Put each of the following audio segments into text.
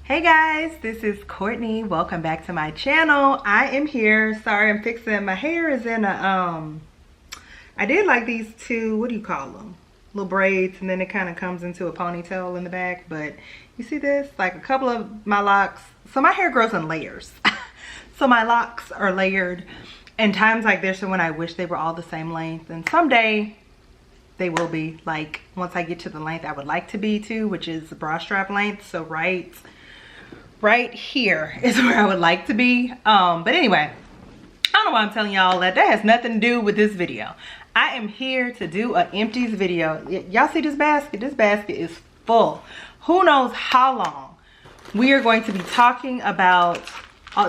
Hey guys, this is Courtney. Welcome back to my channel. I am here. Sorry, I'm fixing my hair is in a I did like these two, what do you call them? Little braids, and then it kind of comes into a ponytail in the back. But you see this? Like a couple of my locks. So my hair grows in layers. So my locks are layered. And times like this are when I wish they were all the same length. And someday they will be, like once I get to the length I would like to be to, which is the bra strap length. So right here is where I would like to be. But anyway, I don't know why I'm telling y'all that. That has nothing to do with this video. I am here to do an empties video. Y'all see this basket? This basket is full. Who knows how long. We are going to be talking about,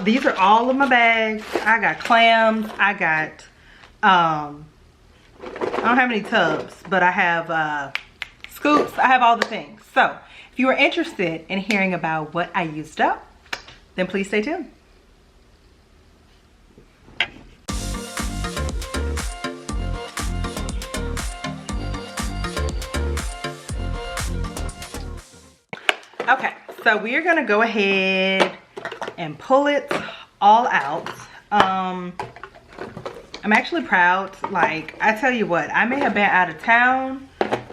these are all of my bags. I got clams. I got, I don't have any tubs, but I have scoops. I have all the things. So if you are interested in hearing about what I used up, then please stay tuned. Okay, so we are gonna go ahead and pull it all out. I'm actually proud. Like, I tell you what, I may have been out of town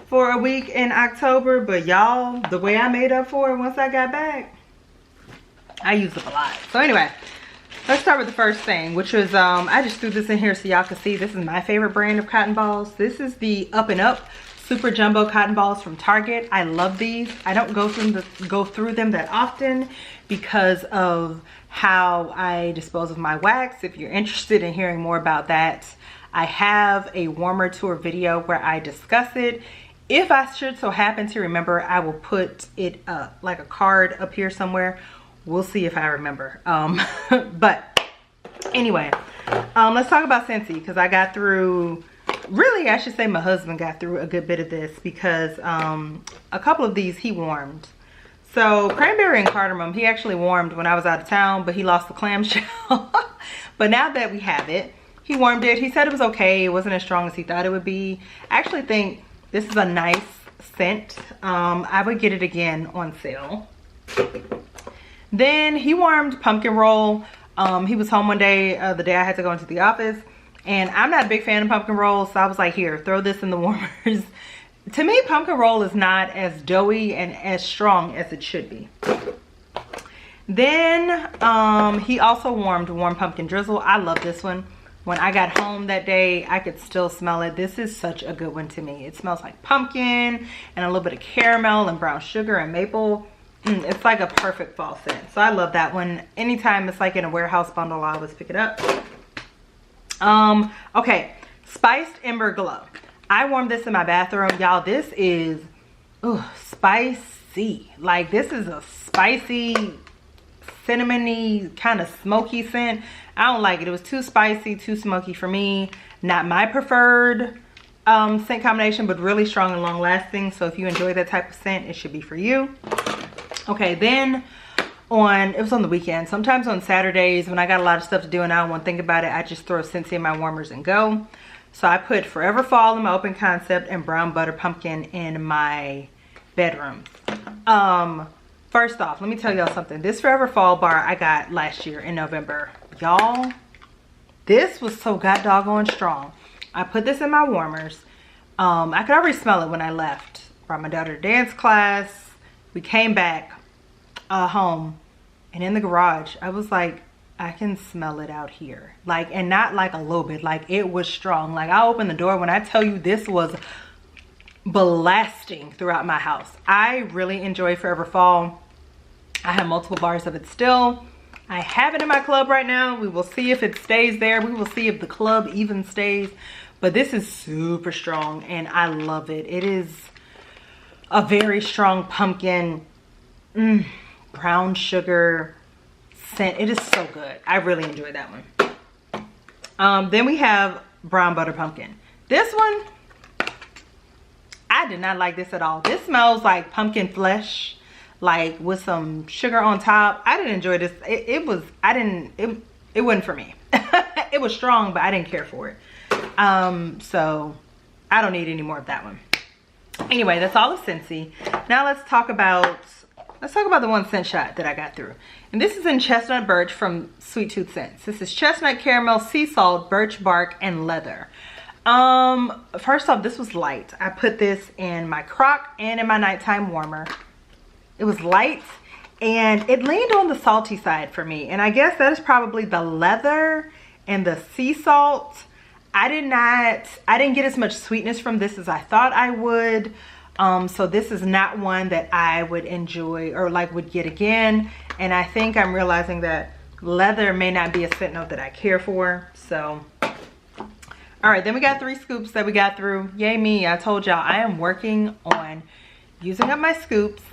for a week in October, but y'all, the way I made up for it once I got back, I used up a lot. So anyway, let's start with the first thing, which was, I just threw this in here so y'all can see. This is my favorite brand of cotton balls. This is the Up and Up Super Jumbo Cotton Balls from Target. I love these. I don't go through them that often because of how I dispose of my wax. If you're interested in hearing more about that, I have a warmer tour video where I discuss it. If I should so happen to remember, I will put it like a card up here somewhere. We'll see if I remember. But anyway, let's talk about Scentsy, because I got through, really I should say my husband got through a good bit of this, because a couple of these he warmed. So cranberry and cardamom, he actually warmed when I was out of town, but he lost the clamshell. But now that we have it, he warmed it. He said it was okay. It wasn't as strong as he thought it would be. I actually think this is a nice scent. I would get it again on sale. Then he warmed pumpkin roll. He was home one day, the day I had to go into the office. And I'm not a big fan of pumpkin rolls, so I was like, here, throw this in the warmers. To me, pumpkin roll is not as doughy and as strong as it should be. Then he also warmed warm pumpkin drizzle. I love this one. When I got home that day, I could still smell it. This is such a good one to me. It smells like pumpkin and a little bit of caramel and brown sugar and maple. It's like a perfect fall scent. So I love that one. Anytime it's like in a warehouse bundle, I always pick it up. Okay, Spiced Ember Glow. I warmed this in my bathroom. Y'all, this is spicy. Like, this is a spicy, cinnamony, kind of smoky scent. I don't like it. It was too spicy, too smoky for me. Not my preferred scent combination, but really strong and long lasting. So if you enjoy that type of scent, it should be for you. Okay, then it was on the weekend. Sometimes on Saturdays when I got a lot of stuff to do and I don't want to think about it, I just throw Scentsy in my warmers and go. So I put Forever Fall in my open concept and Brown Butter Pumpkin in my bedroom. First off, let me tell y'all something. This Forever Fall bar I got last year in November. Y'all, this was so god doggone strong. I put this in my warmers. I could already smell it when I left. Brought my daughter to dance class. We came back home, and in the garage, I was like, I can smell it out here. Like, and not like a little bit, like it was strong. Like, I opened the door when I tell you this was blasting throughout my house. I really enjoy Forever Fall. I have multiple bars of it still. I have it in my club right now. We will see if it stays there. We will see if the club even stays. But this is super strong and I love it. It is a very strong pumpkin, brown sugar scent. It is so good. I really enjoy that one. Then we have Brown Butter Pumpkin. This one, I did not like this at all. This smells like pumpkin flesh, like with some sugar on top. I didn't enjoy this. It wasn't for me. It was strong, but I didn't care for it. So I don't need any more of that one. Anyway, that's all of Scentsy. Now let's talk about let's talk about the one scent shot that I got through. And this is in Chestnut Birch from Sweet Tooth Scents. This is Chestnut Caramel, Sea Salt, Birch Bark, and Leather. First off, this was light. I put this in my crock and in my nighttime warmer. It was light and it leaned on the salty side for me. And I guess that is probably the leather and the sea salt. I didn't get as much sweetness from this as I thought I would. So this is not one that I would enjoy or like would get again. And I think I'm realizing that leather may not be a scent note that I care for. So, all right, then we got 3 scoops that we got through. Yay me, I told y'all I am working on using up my scoops.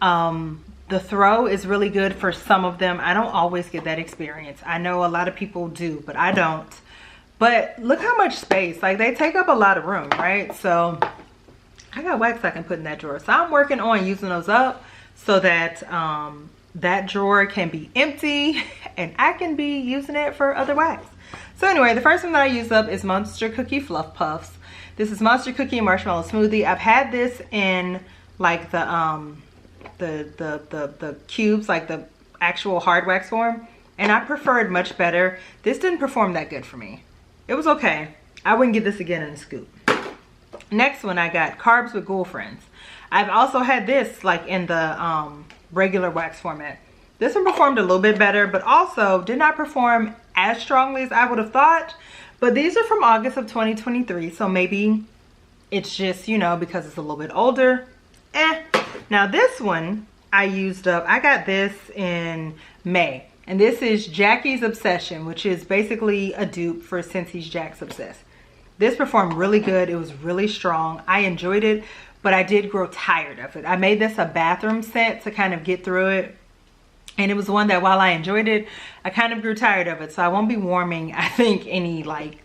The throw is really good for some of them. I don't always get that experience. I know a lot of people do, but I don't. But look how much space, like they take up a lot of room, right? So I got wax I can put in that drawer. So I'm working on using those up so that that drawer can be empty and I can be using it for other wax. So anyway, the first one that I use up is Monster Cookie Fluff Puffs. This is Monster Cookie and Marshmallow Smoothie. I've had this in like the cubes, like the actual hard wax form, and I preferred much better. This didn't perform that good for me. It was okay. I wouldn't get this again in a scoop. Next one, I got Carbs with Ghoul Friends. I've also had this like in the regular wax format. This one performed a little bit better, but also did not perform as strongly as I would have thought. But these are from August of 2023, so maybe it's just, you know, because it's a little bit older. Now this one I used up, I got this in May. And this is Jackie's Obsession, which is basically a dupe for Scentsy's Jack's Obsessed. This performed really good. It was really strong. I enjoyed it, but I did grow tired of it. I made this a bathroom scent to kind of get through it. And it was one that while I enjoyed it, I kind of grew tired of it. So I won't be warming, I think, any like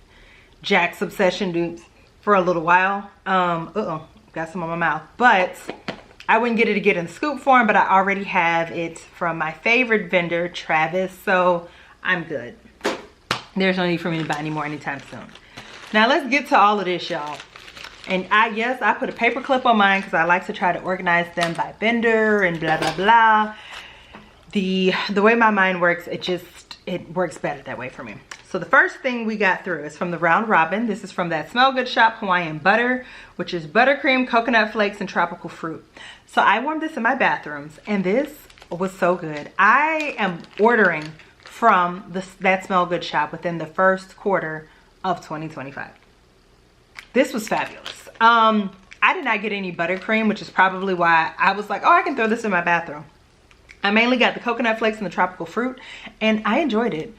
Jack's Obsession dupes for a little while. Got some on my mouth. But I wouldn't get it again in scoop form, but I already have it from my favorite vendor, Travis. So I'm good. There's no need for me to buy any more anytime soon. Now let's get to all of this, y'all. And yes, I put a paper clip on mine because I like to try to organize them by vendor and blah, blah, blah. The way my mind works, it works better that way for me. So the first thing we got through is from the Round Robin. This is from that Smell Good Shop Hawaiian Butter, which is buttercream, coconut flakes, and tropical fruit. So I warmed this in my bathrooms, and this was so good. I am ordering from that Smell Good Shop within the first quarter of 2025. This was fabulous. I did not get any buttercream, which is probably why I was like, oh, I can throw this in my bathroom. I mainly got the coconut flakes and the tropical fruit, and I enjoyed it.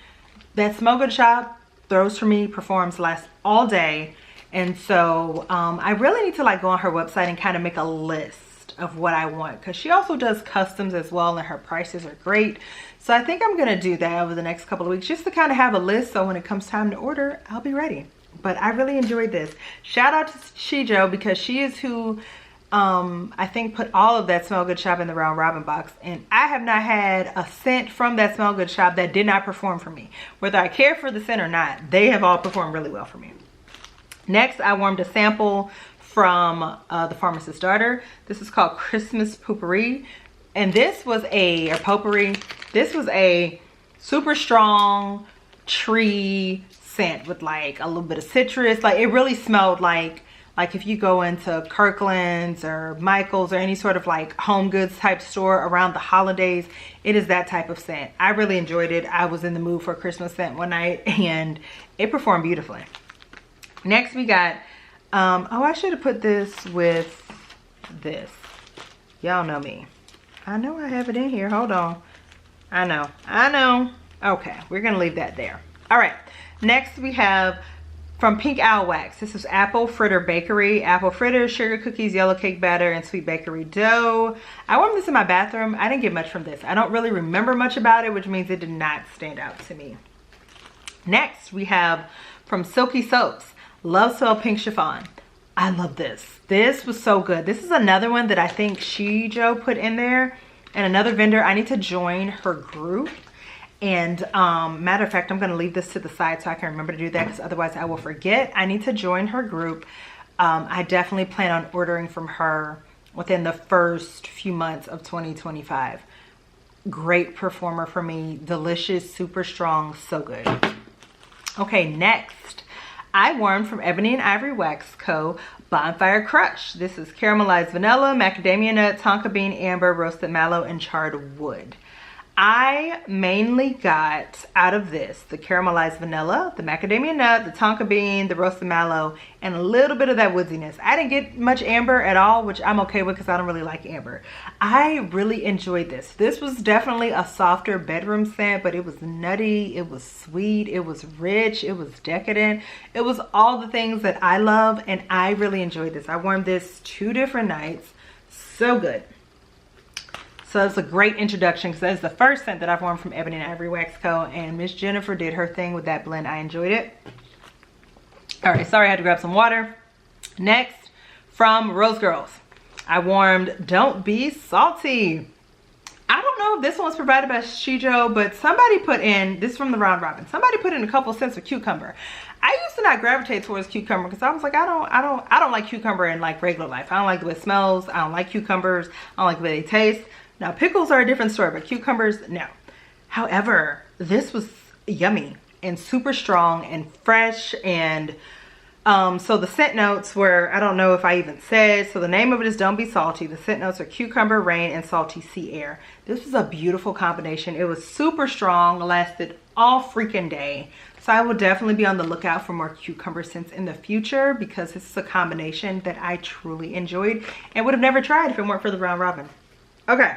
That Smell Good Shop throws for me, performs, lasts all day. And so I really need to like go on her website and kind of make a list of what I want, because she also does customs as well, and her prices are great. So I think I'm gonna do that over the next couple of weeks just to kind of have a list, so when it comes time to order, I'll be ready. But I really enjoyed this. Shout out to Shijo, because she is who I think put all of that Smell Good Shop in the Round Robin box, and I have not had a scent from that Smell Good Shop that did not perform for me. Whether I care for the scent or not, they have all performed really well for me. Next, I warmed a sample from The Pharmacist's Daughter. This is called Christmas Potpourri, and this was potpourri. This was a super strong tree scent with like a little bit of citrus. Like it really smelled like if you go into Kirkland's or Michael's or any sort of like home goods type store around the holidays, it is that type of scent. I really enjoyed it. I was in the mood for a Christmas scent one night, and it performed beautifully. Next we got, I should have put this with this. Y'all know me. I know I have it in here. Hold on. I know. Okay, we're gonna leave that there. All right, next we have from Pink Owl Wax. This is Apple Fritter Bakery. Apple fritter, sugar cookies, yellow cake batter, and sweet bakery dough. I warmed this in my bathroom. I didn't get much from this. I don't really remember much about it, which means it did not stand out to me. Next, we have from Silky Soaps, Love Spell Pink Chiffon. I love this. This was so good. This is another one that I think Shijo put in there, and another vendor. I need to join her group. And matter of fact, I'm going to leave this to the side so I can remember to do that, because otherwise I will forget. I need to join her group. I definitely plan on ordering from her within the first few months of 2025. Great performer for me. Delicious, super strong, so good. Okay, next, I warmed from Ebony and Ivory Wax Co. Bonfire Crush. This is caramelized vanilla, macadamia nut, tonka bean, amber, roasted mallow, and charred wood. I mainly got out of this the caramelized vanilla, the macadamia nut, the tonka bean, the roasted mallow, and a little bit of that woodiness. I didn't get much amber at all, which I'm okay with because I don't really like amber. I really enjoyed this. This was definitely a softer bedroom scent, but it was nutty, it was sweet, it was rich, it was decadent. It was all the things that I love, and I really enjoyed this. I warmed this 2 different nights. So good. So it's a great introduction because that is the first scent that I've worn from Ebony and Ivory Wax Co. And Miss Jennifer did her thing with that blend. I enjoyed it. All right, sorry I had to grab some water. Next, from Rose Girls, I warmed Don't Be Salty. I don't know if this one was provided by Shijo, but somebody put in, this is from the Round Robin, somebody put in a couple scents of cucumber. I used to not gravitate towards cucumber because I was like, I don't like cucumber in like regular life. I don't like the way it smells. I don't like cucumbers. I don't like the way they taste. Now, pickles are a different story, but cucumbers, no. However, this was yummy and super strong and fresh. And so the scent notes were, I don't know if I even said, so the name of it is Don't Be Salty. The scent notes are cucumber, rain, and salty sea air. This was a beautiful combination. It was super strong, lasted all freaking day. So I will definitely be on the lookout for more cucumber scents in the future because this is a combination that I truly enjoyed and would have never tried if it weren't for the Round Robin. Okay,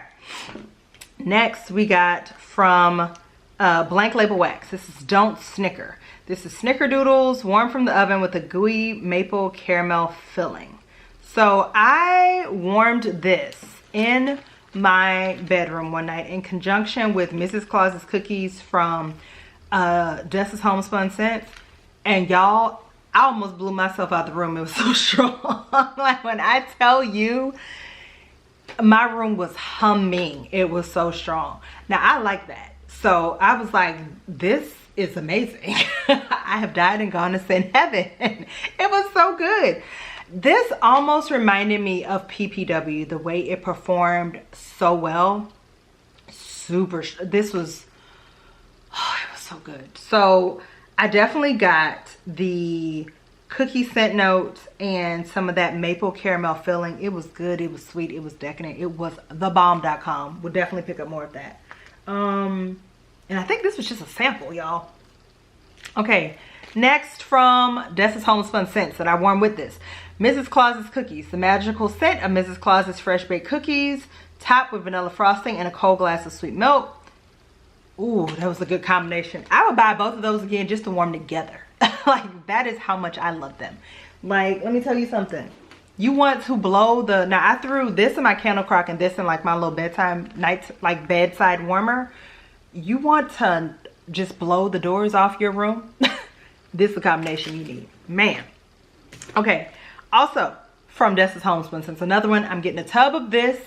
next we got from Blank Label Wax. This is Don't Snicker. This is snickerdoodles warm from the oven with a gooey maple caramel filling. So I warmed this in my bedroom one night in conjunction with Mrs. Claus's cookies from Dessa's Homespun Scents. And y'all, I almost blew myself out the room. It was so strong. Like when I tell you, my room was humming. It was so strong. Now I like that. So I was like, this is amazing. I have died and gone to sin heaven. It was so good. This almost reminded me of PPW, the way it performed so well. This was, oh, it was so good. So I definitely got the cookie scent notes and some of that maple caramel filling. It was good, it was sweet, it was decadent, it was thebomb.com. We'll definitely pick up more of that. And I think this was just a sample, y'all. Okay, next from Dessa's Homespun Scents that I warmed with this, Mrs. Claus's Cookies, the magical scent of Mrs. Claus's fresh baked cookies, topped with vanilla frosting and a cold glass of sweet milk. Ooh, that was a good combination. I would buy both of those again just to warm together. Like, that is how much I love them. Like, let me tell you something. You want to blow the, now I threw this in my candle crock and this in like my little bedtime night, like bedside warmer. You want to just blow the doors off your room. This is the combination you need, man. Okay, also from Dessa's Homespun Scents, another one. I'm getting a tub of this.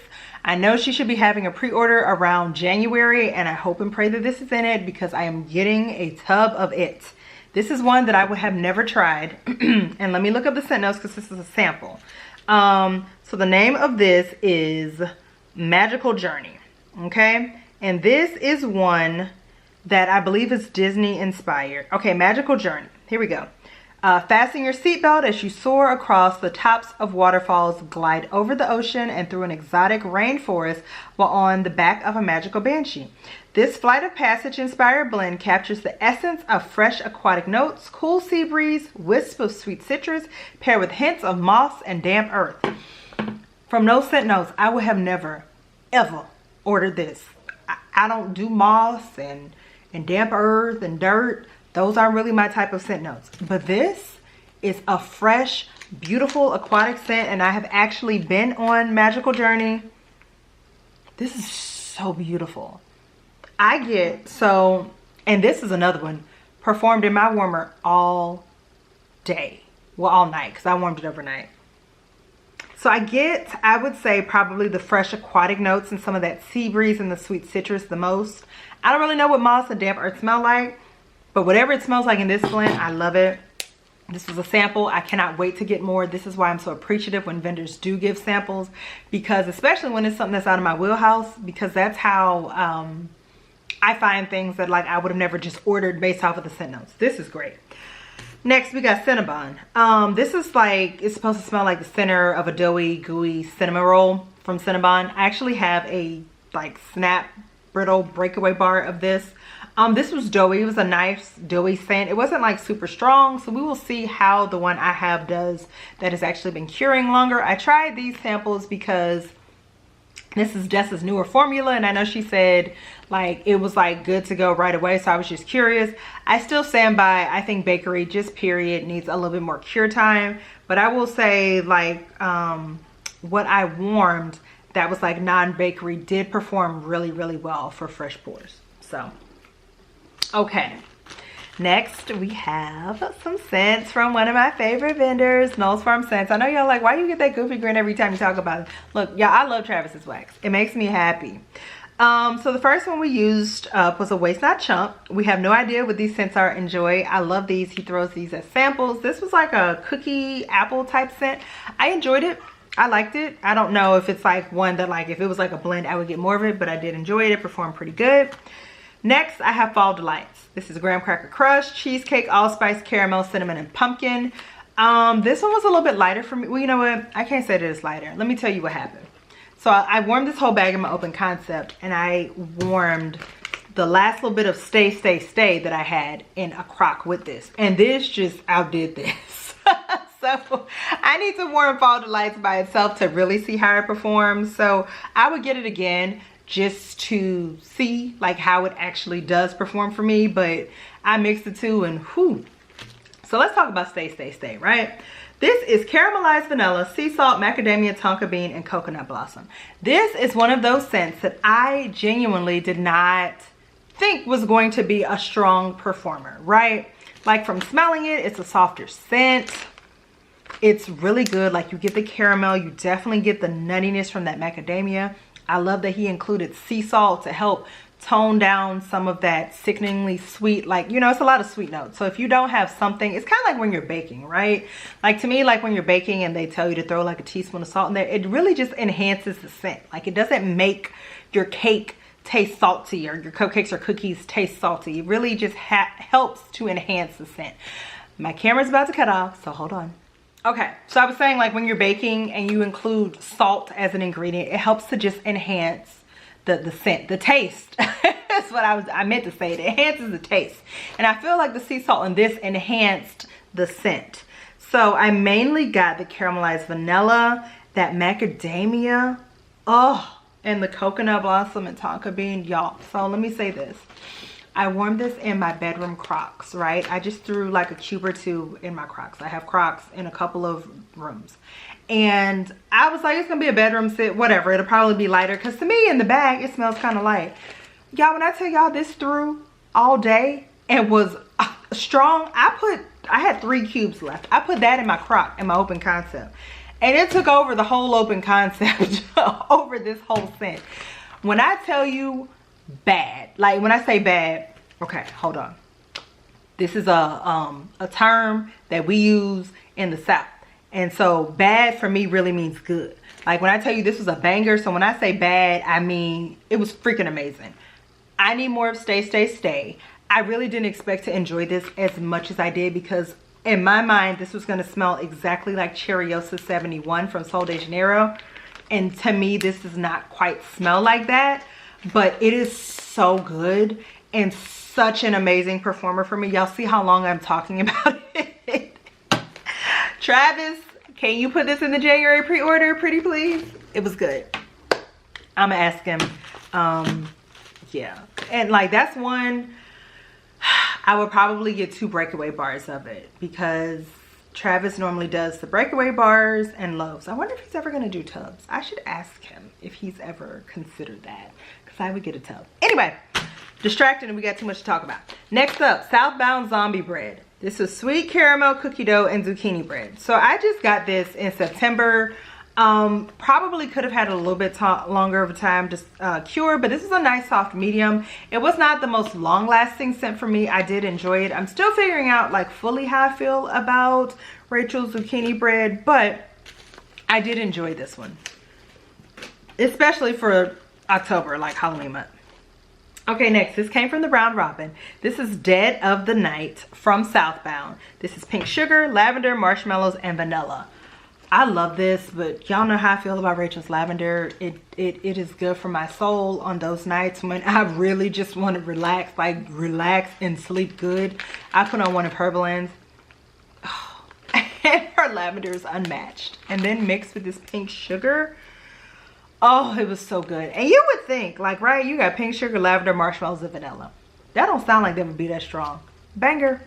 I know she should be having a pre-order around January, and I hope and pray that this is in it because I am getting a tub of it. This is one that I would have never tried. And let me look up the scent notes because this is a sample. So the name of this is Magical Journey. Okay. And this is one that I believe is Disney inspired. Okay. Magical Journey. Here we go. Fasten your seatbelt as you soar across the tops of waterfalls, glide over the ocean and through an exotic rainforest while on the back of a magical banshee. This Flight of Passage inspired blend captures the essence of fresh aquatic notes, cool sea breeze, wisp of sweet citrus, paired with hints of moss and damp earth. From those scent notes, I would have never, ever ordered this. I don't do moss and damp earth and dirt. Those aren't really my type of scent notes. But this is a fresh, beautiful aquatic scent, and I have actually been on Magical Journey. This is so beautiful. I get, so, and this is another one, performed in my warmer all day. Well, all night, because I warmed it overnight. So I get, I would say, probably the fresh aquatic notes and some of that sea breeze and the sweet citrus the most. I don't really know what moss and damp earth smell like, but whatever it smells like in this blend, I love it. This was a sample. I cannot wait to get more. This is why I'm so appreciative when vendors do give samples, because especially when it's something that's out of my wheelhouse, because that's how I find things that like I would have never just ordered based off of the scent notes. This is great. Next, we got Cinnabon. This is like, it's supposed to smell like the center of a doughy, gooey cinnamon roll from Cinnabon. I actually have a like snap brittle breakaway bar of this. This was doughy. It was a nice doughy scent. It wasn't like super strong, so we will see how the one I have does that has actually been curing longer. I tried these samples because this is Jess's newer formula, and I know she said like it was like good to go right away, so I was just curious. I still stand by, I think bakery just period needs a little bit more cure time, but I will say like what I warmed that was like non-bakery did perform really, really well for fresh pours. So okay, next we have some scents from one of my favorite vendors, Knowles Farm Scents. I know y'all like, why you get that goofy grin every time you talk about it? Look, y'all, I love Travis's wax. It makes me happy. So the first one we used was a Waste Not Chump. We have no idea what these scents are. Enjoy. I love these. He throws these as samples. This was like a cookie apple type scent. I enjoyed it. I liked it. I don't know if it's like one that like, if it was like a blend, I would get more of it, but I did enjoy it. It performed pretty good. Next, I have Fall Delights. This is graham cracker crush, cheesecake, allspice, caramel, cinnamon, and pumpkin. This one was a little bit lighter for me. Well, you know what? I can't say that it's lighter. Let me tell you what happened. So I warmed this whole bag in my open concept, and I warmed the last little bit of stay that I had in a crock with this. And this just outdid this. So I need to warm Fall Delights by itself to really see how it performs. So I would get it again just to see like how it actually does perform for me, but I mixed the two and whew. So let's talk about stay, right? This is caramelized vanilla, sea salt, macadamia, tonka bean, and coconut blossom. This is one of those scents that I genuinely did not think was going to be a strong performer, right? Like from smelling it, it's a softer scent. It's really good. Like you get the caramel, you definitely get the nuttiness from that macadamia. I love that he included sea salt to help tone down some of that sickeningly sweet, like, you know, it's a lot of sweet notes. So if you don't have something, it's kind of like when you're baking, right? Like to me, like when you're baking and they tell you to throw like a teaspoon of salt in there, it really just enhances the scent. Like it doesn't make your cake taste salty or your cupcakes or cookies taste salty. It really just helps to enhance the scent. My camera's about to cut off, so hold on. Okay, so I was saying like when you're baking and you include salt as an ingredient, it helps to just enhance the scent, the taste. That's what I meant to say. It enhances the taste. And I feel like the sea salt in this enhanced the scent. So I mainly got the caramelized vanilla, that macadamia, and the coconut blossom and tonka bean, y'all. So let me say this. I warmed this in my bedroom Crocs, right? I just threw like a cube or two in my Crocs. I have Crocs in a couple of rooms. And I was like, it's gonna be a bedroom sit, whatever. It'll probably be lighter. Because to me, in the bag, it smells kind of light. Y'all, when I tell y'all this threw all day and was strong, I had 3 cubes left. I put that in my Croc, in my open concept. And it took over the whole open concept over this whole scent. When I tell you, bad, like when I say bad, okay, hold on, this is a term that we use in the South, and so bad for me really means good. Like when I tell you this was a banger, so when I say bad, I mean it was freaking amazing. I need more of stay. I really didn't expect to enjoy this as much as I did, because in my mind this was going to smell exactly like Cheriosa 71 from Sol de Janeiro, and to me this does not quite smell like that. But it is so good and such an amazing performer for me. Y'all see how long I'm talking about it? Travis, can you put this in the January pre-order, pretty please? It was good. I'm gonna ask him. Yeah, and like that's one I would probably get 2 breakaway bars of it, because Travis normally does the breakaway bars and loaves. I wonder if he's ever gonna do tubs. I should ask him if he's ever considered that, because I would get a tub. Anyway, distracted and we got too much to talk about. Next up, Southbound Zombie Bread. This is sweet caramel cookie dough and zucchini bread. So I just got this in September. Probably could have had a little bit longer of a time to cure, but this is a nice soft medium. It was not the most long-lasting scent for me. I did enjoy it. I'm still figuring out like fully how I feel about Rachel's Zucchini Bread, but I did enjoy this one, especially for October, like Halloween month. Okay, next, this came from the Round Robin. This is Dead of the Night from Southbound. This is pink sugar, lavender, marshmallows, and vanilla. I love this, but y'all know how I feel about Rachel's lavender. It is good for my soul on those nights when I really just want to relax, like relax and sleep good. I put on one of her blends. Oh, and her lavender is unmatched. And then mixed with this pink sugar. Oh, it was so good. And you would think, like, right, you got pink sugar, lavender, marshmallows, and vanilla. That don't sound like that would be that strong. Banger.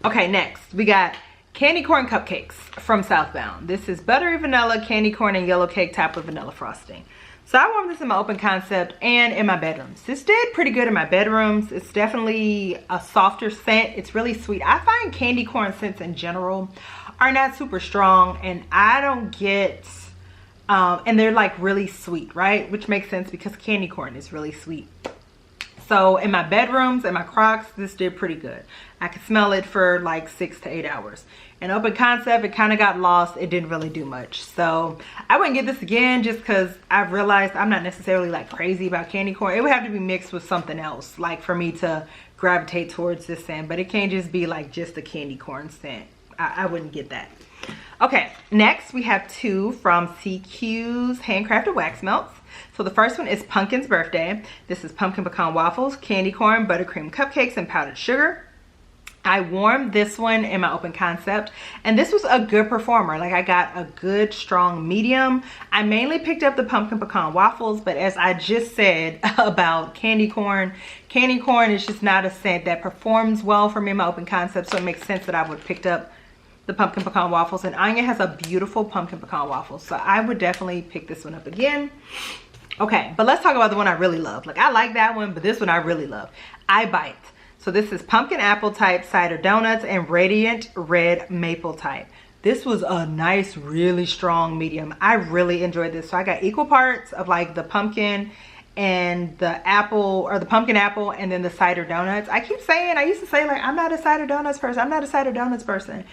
Okay, next, we got candy corn cupcakes from Southbound. This is buttery vanilla, candy corn, and yellow cake topped with vanilla frosting. So I warmed this in my open concept and in my bedrooms. This did pretty good in my bedrooms. It's definitely a softer scent. It's really sweet. I find candy corn scents in general are not super strong, and I don't get... and they're like really sweet, right? Which makes sense because candy corn is really sweet. So in my bedrooms and my Crocs, this did pretty good. I could smell it for like 6 to 8 hours. In open concept, it kind of got lost. It didn't really do much. So I wouldn't get this again just because I've realized I'm not necessarily like crazy about candy corn. It would have to be mixed with something else, like for me to gravitate towards this scent. But it can't just be like just a candy corn scent. I wouldn't get that. Okay, next we have two from CQ's Handcrafted Wax Melts. So the first one is Pumpkin's Birthday. This is pumpkin pecan waffles, candy corn, buttercream cupcakes, and powdered sugar. I warmed this one in my open concept, and this was a good performer. Like, I got a good strong medium. I mainly picked up the pumpkin pecan waffles, but as I just said about candy corn is just not a scent that performs well for me in my open concept, so it makes sense that I would have picked up the pumpkin pecan waffles. And Anya has a beautiful pumpkin pecan waffle, so I would definitely pick this one up again. Okay, but let's talk about the one I really love. Like, I like that one, but this one I really love. I Bite. So this is pumpkin apple type cider donuts and radiant red maple type. This was a nice, really strong medium. I really enjoyed this. So I got equal parts of like the pumpkin and the apple, or the pumpkin apple, and then the cider donuts. I keep saying, I used to say like, I'm not a cider donuts person. I'm not a cider donuts person.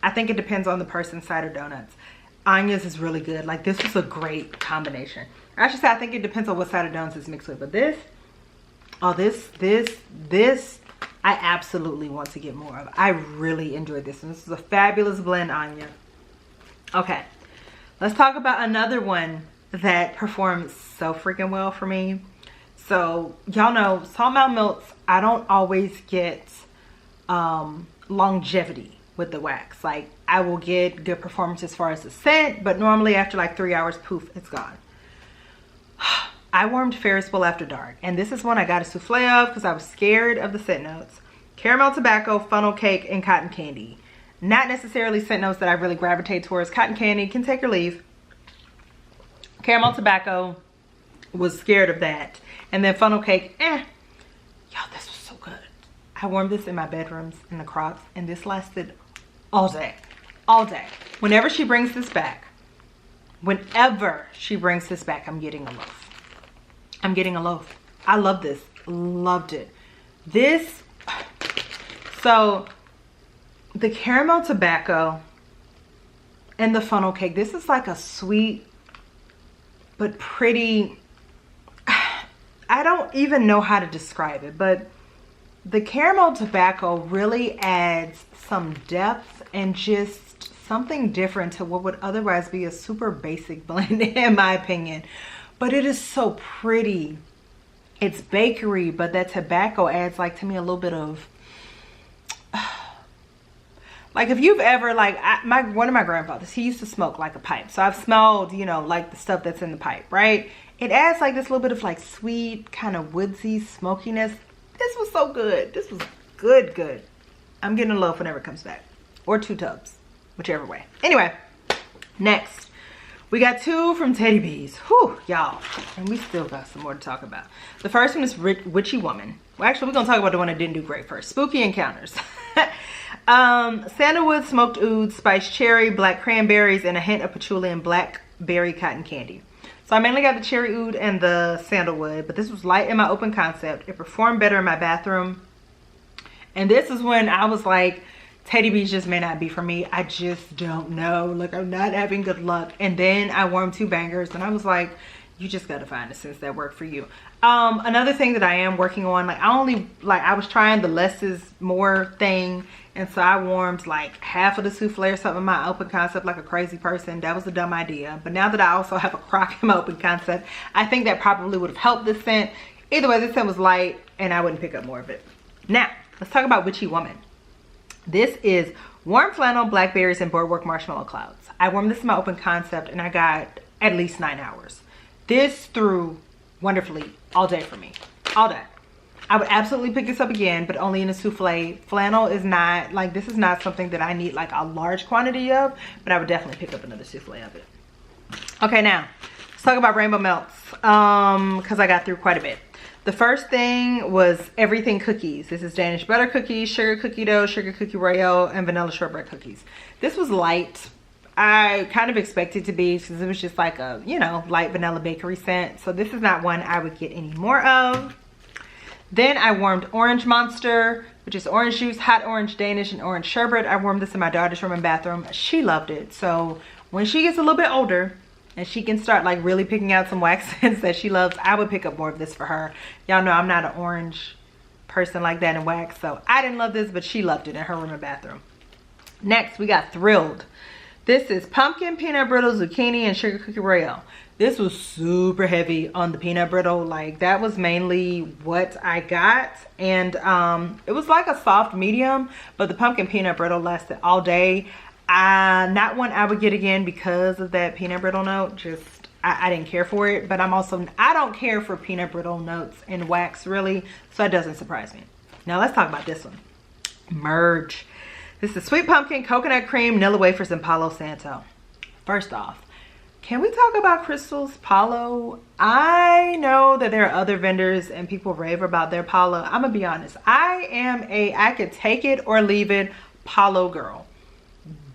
I think it depends on the person's cider donuts. Anya's is really good. Like, this was a great combination. I should say, I think it depends on what cider donuts is mixed with. But this, oh, this, I absolutely want to get more of. I really enjoyed this. And this is a fabulous blend, Anya. Okay, let's talk about another one that performs so freaking well for me. So, y'all know, Salt Mountain Melts, I don't always get longevity with the wax. Like, I will get good performance as far as the scent, but normally after like 3 hours, poof, it's gone. I warmed Ferris Wheel After Dark, and this is one I got a souffle of because I was scared of the scent notes. Caramel tobacco, funnel cake, and cotton candy. Not necessarily scent notes that I really gravitate towards. Cotton candy can take or leave. Caramel tobacco, was scared of that. And then funnel cake, Y'all, this was so good. I warmed this in my bedrooms in the Crocs, and this lasted all day. All day. Whenever she brings this back, I'm getting a loaf. I'm getting a loaf. I love this. Loved it. This, so the caramel tobacco and the funnel cake, this is like a sweet but pretty, I don't even know how to describe it, but the caramel tobacco really adds some depth and just something different to what would otherwise be a super basic blend, in my opinion. But it is so pretty. It's bakery, but that tobacco adds, like, to me a little bit of, like, if you've ever, like, one of my grandfathers, he used to smoke like a pipe. So I've smelled, you know, like the stuff that's in the pipe, right? It adds like this little bit of like sweet, kind of woodsy smokiness. This was so good. This was good. I'm getting a loaf whenever it comes back. Or 2 tubs, whichever way. Anyway, next. We got 2 from Teddy Bees. Whew, y'all. And we still got some more to talk about. The first one is Witchy Woman. Well, actually, we're going to talk about the one that didn't do great first. Spooky Encounters. Sandalwood, smoked oud, spiced cherry, black cranberries, and a hint of patchouli and blackberry cotton candy. So I mainly got the cherry oud and the sandalwood, but this was light in my open concept. It performed better in my bathroom. And this is when I was like, Teddy Bees just may not be for me. I just don't know. Like, I'm not having good luck. And then I warmed 2 bangers and I was like, you just got to find a scents that work for you. Another thing that I am working on, like I was trying the less is more thing. And so I warmed like half of the souffle or something in my open concept like a crazy person. That was a dumb idea. But now that I also have a crock in my open concept, I think that probably would have helped this scent. Either way, this scent was light and I wouldn't pick up more of it. Now, let's talk about Witchy Woman. This is warm flannel, blackberries, and boardwalk marshmallow clouds. I warmed this in my open concept and I got at least 9 hours. This threw wonderfully all day for me, all day. I would absolutely pick this up again, but only in a souffle. Flannel is not, like, this is not something that I need like a large quantity of, but I would definitely pick up another souffle of it. Okay, now, let's talk about Rainbow Melts, because I got through quite a bit. The first thing was everything cookies. This is Danish butter cookies, sugar cookie dough, sugar cookie royale, and vanilla shortbread cookies. This was light. I kind of expected it to be because it was just like a, you know, light vanilla bakery scent. So this is not one I would get any more of. Then I warmed Orange Monster, which is orange juice, hot orange Danish, and orange sherbet. I warmed this in my daughter's room and bathroom. She loved it. So when she gets a little bit older and she can start like really picking out some wax scents that she loves, I would pick up more of this for her. Y'all know I'm not an orange person like that in wax. So I didn't love this, but she loved it in her room and bathroom. Next, we got Thrilled. This is pumpkin, peanut brittle, zucchini, and sugar cookie royale. This was super heavy on the peanut brittle. Like, that was mainly what I got. And it was like a soft medium, but the pumpkin peanut brittle lasted all day. Not one I would get again because of that peanut brittle note. Just, I didn't care for it. But I don't care for peanut brittle notes in wax, really. So it doesn't surprise me. Now, let's talk about this one. Merge. This is sweet pumpkin, coconut cream, vanilla wafers, and Palo Santo. First off, can we talk about Crystal's Palo? I know that there are other vendors and people rave about their Palo. I'm gonna be honest. I could take it or leave it Palo girl.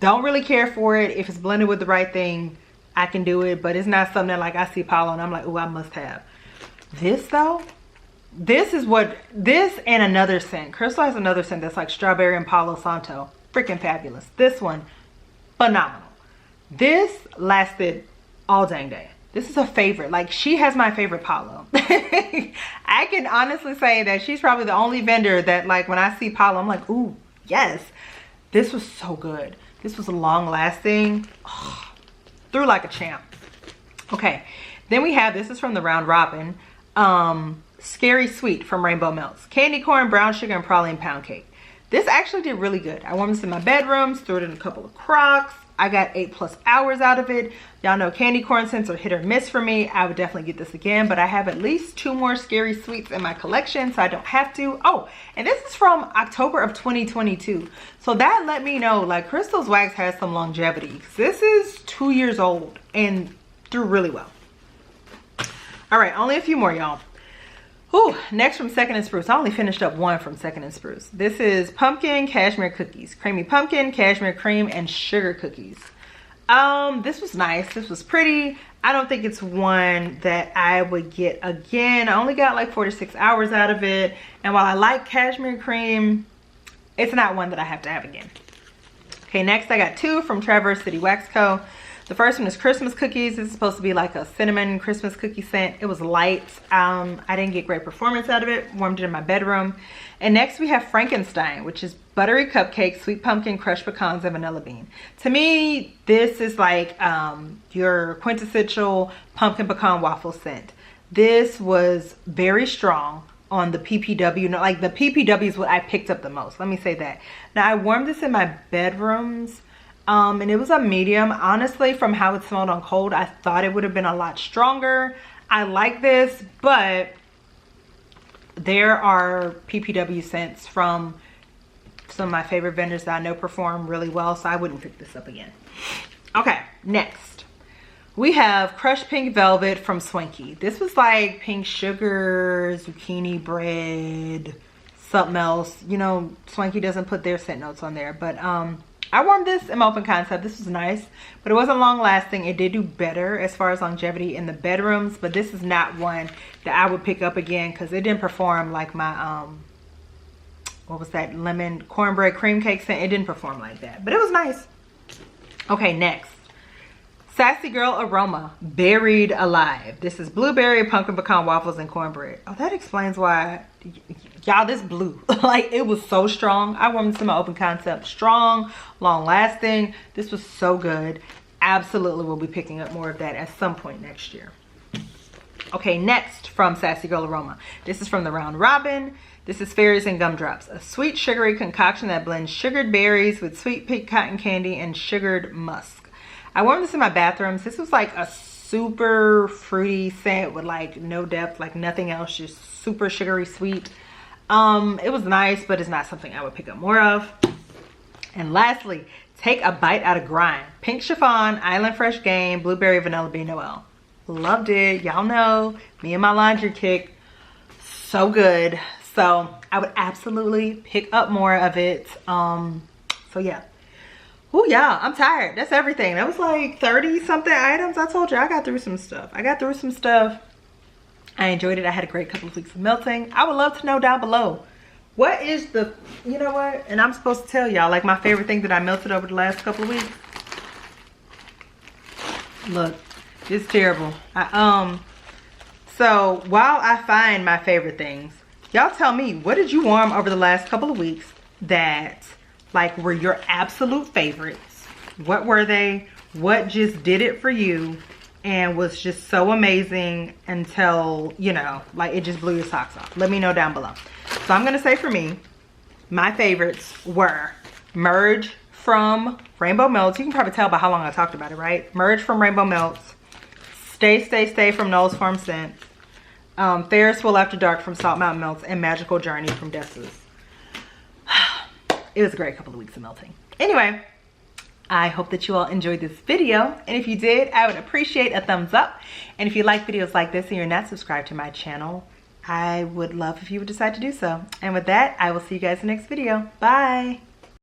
Don't really care for it. If it's blended with the right thing, I can do it. But it's not something that like I see Palo and I'm like, oh, I must have. This though, this and another scent. Crystal has another scent that's like strawberry and Palo Santo. Freaking fabulous. This one, phenomenal. This lasted all dang day. This is a favorite. Like, she has my favorite Palo. I can honestly say that she's probably the only vendor that like when I see Palo, I'm like, ooh, yes. This was so good. This was long lasting. Oh, through like a champ. Okay, then we have, this is from the Round Robin. Scary Sweet from Rainbow Melts. Candy corn, brown sugar, and praline pound cake. This actually did really good. I warmed this in my bedrooms, threw it in a couple of crocks. I got 8+ hours out of it. Y'all know candy corn scents are hit or miss for me. I would definitely get this again, but I have at least 2 more Scary Sweets in my collection, so I don't have to. Oh, and this is from October of 2022. So that let me know, like, Crystal's wax has some longevity. This is 2 years old and threw really well. All right, only a few more, y'all. Ooh, next from Second and Spruce. I only finished up one from Second and Spruce. This is pumpkin cashmere cookies. Creamy pumpkin, cashmere cream, and sugar cookies. This was nice. This was pretty. I don't think it's one that I would get again. I only got like 4 to 6 hours out of it. And while I like cashmere cream, it's not one that I have to have again. Okay, next I got 2 from Traverse City Wax Co. The first one is Christmas cookies. This is supposed to be like a cinnamon Christmas cookie scent. It was light. I didn't get great performance out of it. Warmed it in my bedroom. And next we have Frankenstein, which is buttery cupcake, sweet pumpkin, crushed pecans, and vanilla bean. To me, this is like your quintessential pumpkin pecan waffle scent. This was very strong on the PPW. No, like the PPW is what I picked up the most. Let me say that. Now I warmed this in my bedrooms. And it was a medium. Honestly, from how it smelled on cold, I thought it would have been a lot stronger. I like this, but there are PPW scents from some of my favorite vendors that I know perform really well, so I wouldn't pick this up again. Okay, next. We have Crushed Pink Velvet from Swanky. This was like pink sugar, zucchini bread something else. You know, Swanky doesn't put their scent notes on there. But I warmed this in my open concept. This was nice, but it wasn't long lasting. It did do better as far as longevity in the bedrooms, but this is not one that I would pick up again because it didn't perform like my what was that, lemon cornbread cream cake scent. It didn't perform like that, but it was nice. Okay, next, Sassy Girl Aroma Buried Alive. This is blueberry, pumpkin pecan waffles, and cornbread. Oh, that explains why, y'all, this blew. Like, it was so strong. I warmed this in my open concept. Strong, long lasting. This was so good. Absolutely will be picking up more of that at some point next year. Okay, next from Sassy Girl Aroma. This is from the Round Robin. This is Fairies and Gumdrops, a sweet sugary concoction that blends sugared berries with sweet pink cotton candy and sugared musk. I warmed this in my bathrooms. This was like a super fruity scent with like no depth, like nothing else, just super sugary sweet. It was nice, but it's not something I would pick up more of. And lastly, Take a Bite Out of Grind. Pink Chiffon, Island Fresh Game, Blueberry Vanilla Bean Noel. Loved it. Y'all know me and my laundry kick. So good. So I would absolutely pick up more of it. So yeah. Oh yeah, I'm tired. That's everything. That was like 30 something items. I told you I got through some stuff. I enjoyed it. I had a great couple of weeks of melting. I would love to know down below, what is the, you know what? And I'm supposed to tell y'all like my favorite thing that I melted over the last couple of weeks. Look, it's terrible. So while I find my favorite things, y'all tell me, what did you warm over the last couple of weeks that like were your absolute favorites? What were they? What just did it for you and was just so amazing until, you know, like it just blew your socks off? Let me know down below. So I'm gonna say for me, my favorites were Merge from Rainbow Melts. You can probably tell by how long I talked about it, right? Merge from Rainbow Melts, Stay from Noel's Farm Scent, Ferris Wheel After Dark from Salt Mountain Melts, and Magical Journey from Dessa's. It was a great couple of weeks of melting. Anyway, I hope that you all enjoyed this video. And if you did, I would appreciate a thumbs up. And if you like videos like this and you're not subscribed to my channel, I would love if you would decide to do so. And with that, I will see you guys in the next video. Bye.